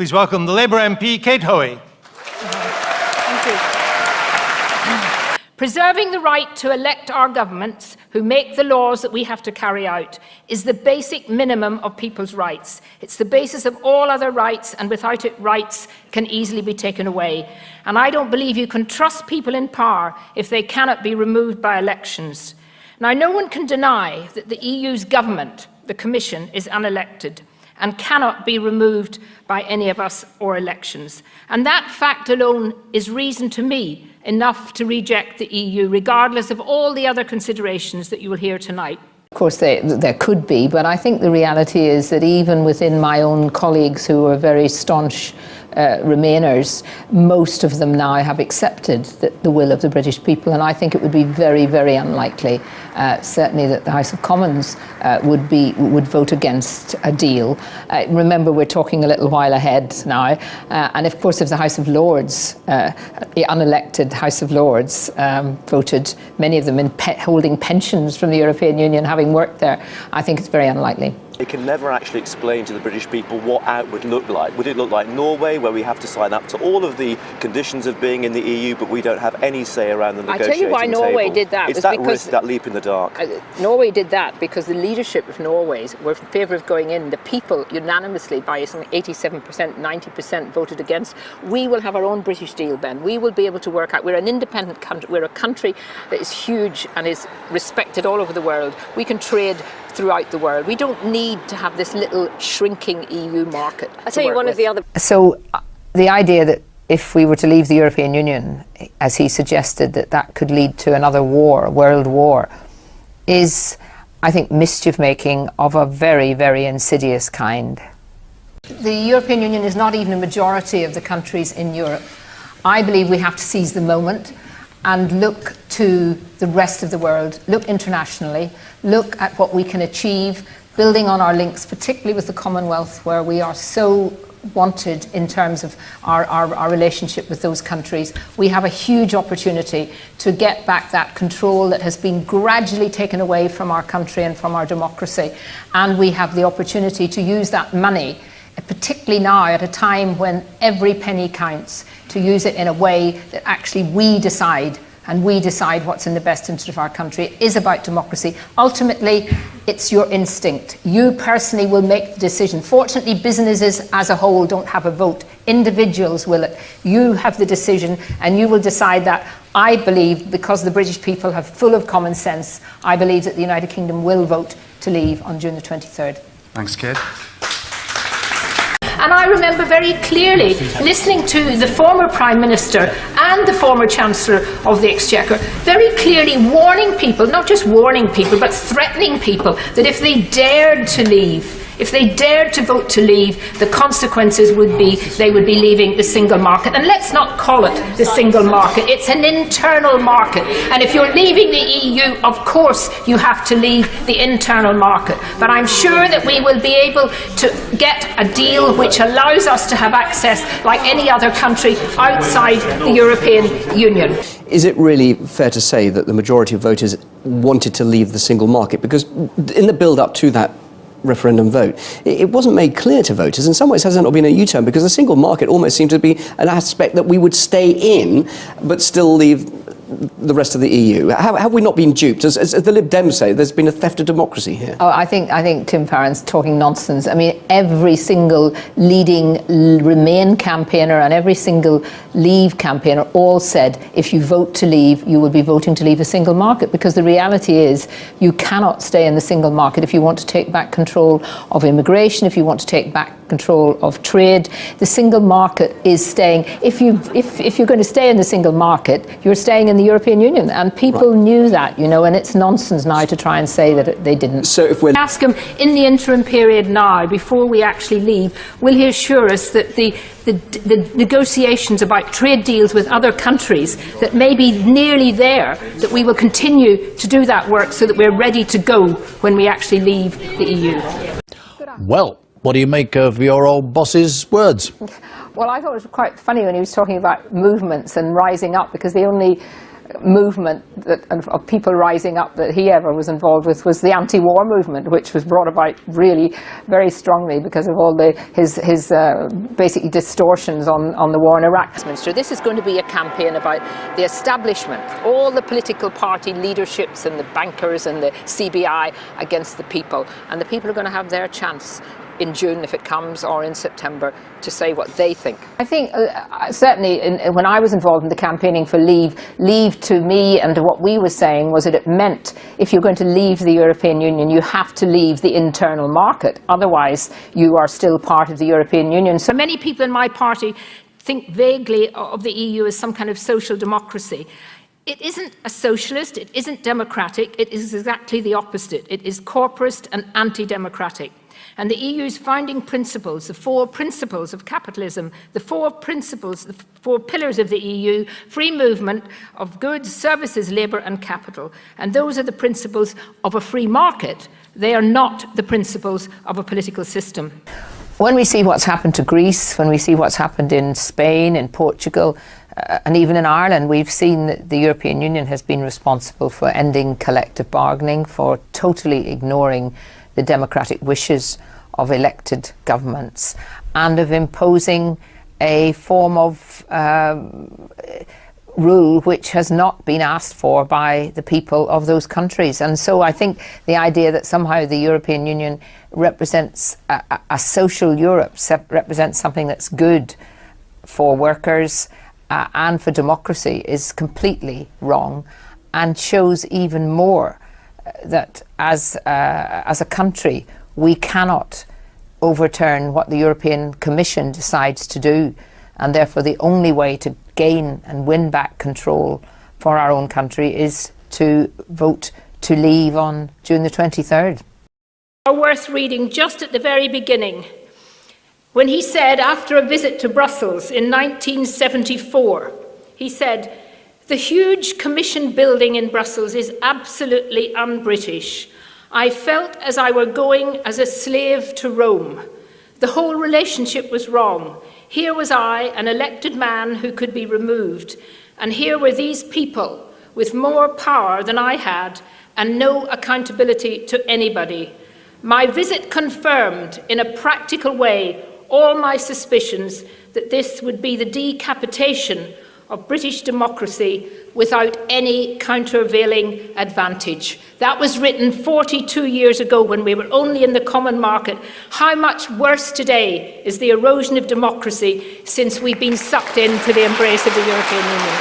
Please welcome the Labour MP, Kate Hoey. Thank you. Preserving the right to elect our governments who make the laws that we have to carry out is the basic minimum of people's rights. It's the basis of all other rights, and without it, rights can easily be taken away. And I don't believe you can trust people in power if they cannot be removed by elections. Now, no one can deny that the EU's government, the Commission, is unelected and cannot be removed by any of us or elections. And that fact alone is reason to me enough to reject the EU, regardless of all the other considerations that you will hear tonight. Of course, there could be, but I think the reality is that even within my own colleagues who are very staunch Remainers, most of them now have accepted the will of the British people, and I think it would be very, very unlikely, certainly, that the House of Commons would vote against a deal. Remember, we're talking a little while ahead now, and of course, if the House of Lords, the unelected House of Lords, voted, many of them holding pensions from the European Union, having worked there, I think it's very unlikely. It can never actually explain to the British people what out would look like. Would it look like Norway, where we have to sign up to all of the conditions of being in the EU, but we don't have any say around the negotiating table? I tell you why Norway did that. It's that risk, that leap in the dark. Norway did that because the leadership of Norway were in favour of going in. The people unanimously, by some 87%, 90% voted against. We will have our own British deal, Ben. We will be able to work out. We're an independent country. We're a country that is huge and is respected all over the world. We can trade throughout the world. We don't need to have this little shrinking EU market. I'll tell you one of the other... So the idea that if we were to leave the European Union, as he suggested, that could lead to another war, world war, is, I think, mischief-making of a very, very insidious kind. The European Union is not even a majority of the countries in Europe. I believe we have to seize the moment and look to the rest of the world, look internationally, look at what we can achieve, building on our links, particularly with the Commonwealth, where we are so wanted in terms of our relationship with those countries. We have a huge opportunity to get back that control that has been gradually taken away from our country and from our democracy. And we have the opportunity to use that money, particularly now at a time when every penny counts, to use it in a way that actually we decide, and we decide what's in the best interest of our country. It is about democracy. Ultimately, it's your instinct. You personally will make the decision. Fortunately, businesses as a whole don't have a vote. Individuals will it. You have the decision, and you will decide that. I believe, because the British people have full of common sense, I believe that the United Kingdom will vote to leave on June the 23rd. Thanks, Kate. And I remember very clearly listening to the former Prime Minister and the former Chancellor of the Exchequer very clearly warning people, not just warning people, but threatening people that if they dared to leave, if they dared to vote to leave, the consequences would be they would be leaving the single market. And let's not call it the single market. It's an internal market. And if you're leaving the EU, of course you have to leave the internal market. But I'm sure that we will be able to get a deal which allows us to have access, like any other country outside the European Union. Is it really fair to say that the majority of voters wanted to leave the single market? Because in the build-up to that referendum vote, it wasn't made clear to voters. In some ways, has there not been a U-turn? Because the single market almost seemed to be an aspect that we would stay in, but still leave the rest of the EU. Have we not been duped? As the Lib Dems say, there's been a theft of democracy here. Oh, I think Tim Farron's talking nonsense. I mean, every single leading Remain campaigner and every single Leave campaigner all said, if you vote to leave, you will be voting to leave a single market, because the reality is you cannot stay in the single market if you want to take back control of immigration, if you want to take back control of trade. The single market is staying. If you're going to stay in the single market, you're staying in the European Union, and people knew that, you know, and it's nonsense now to try and say that they didn't. So if we ask him in the interim period now, before we actually leave, will he assure us that the negotiations about trade deals with other countries that may be nearly there, that we will continue to do that work so that we're ready to go when we actually leave the EU? Well, what do you make of your old boss's words? Well, I thought it was quite funny when he was talking about movements and rising up, because the only movement of people rising up that he ever was involved with was the anti-war movement, which was brought about really very strongly because of all his basically distortions on the war in Iraq. This is going to be a campaign about the establishment, all the political party leaderships and the bankers and the CBI against the people, and the people are going to have their chance in June, if it comes, or in September, to say what they think. I think certainly when I was involved in the campaigning for Leave to me and to what we were saying was that it meant if you're going to leave the European Union, you have to leave the internal market. Otherwise, you are still part of the European Union. So many people in my party think vaguely of the EU as some kind of social democracy. It isn't a socialist, it isn't democratic, it is exactly the opposite. It is corporate and anti-democratic. And the EU's founding principles, the 4 principles of capitalism, the 4 principles, the 4 pillars of the EU, free movement of goods, services, labour and capital. And those are the principles of a free market. They are not the principles of a political system. When we see what's happened to Greece, when we see what's happened in Spain, in Portugal, and even in Ireland, we've seen that the European Union has been responsible for ending collective bargaining, for totally ignoring the democratic wishes of elected governments, and of imposing a form of rule which has not been asked for by the people of those countries. And so I think the idea that somehow the European Union represents a social Europe, represents something that's good for workers and for democracy is completely wrong, and shows even more that as a country we cannot overturn what the European Commission decides to do, and therefore the only way to gain and win back control for our own country is to vote to leave on June the 23rd. Worth reading just at the very beginning, when he said, after a visit to Brussels in 1974, he said, "The huge Commission building in Brussels is absolutely un-British. I felt as I were going as a slave to Rome. The whole relationship was wrong. Here was I, an elected man who could be removed, and here were these people with more power than I had and no accountability to anybody. My visit confirmed in a practical way all my suspicions that this would be the decapitation of British democracy without any countervailing advantage." That was written 42 years ago when we were only in the common market. How much worse today is the erosion of democracy since we've been sucked into the embrace of the European Union?